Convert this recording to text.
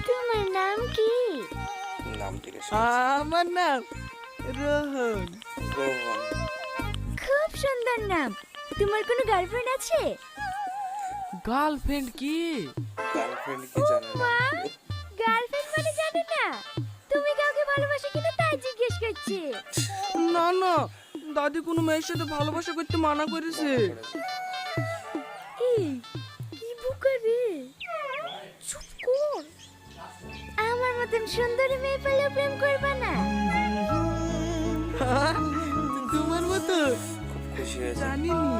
তোমার নাম কি? নাম জিজ্ঞেস আমার নাম রোহন। রোহন। খুব সুন্দর নাম। তোমার কোনো গার্লফ্রেন্ড আছে? গার্লফ্রেন্ড কি? গার্লফ্রেন্ড কি জানে না? মা, গার্লফ্রেন্ড মানে জানো না? তুমি কাউকে ভালোবাসো কিনা তাই জিজ্ঞেস করছি। না না, দাদি কোনো মেয়ের সাথে ভালোবাসা করতে মানা করেছে। এই কি বোকা রে, চুপ কর। আমার মতন সুন্দরী মেয়ে পেলে প্রেম করবা না? তোমার মতো খুব খুশি হয়েছে। জানিনি।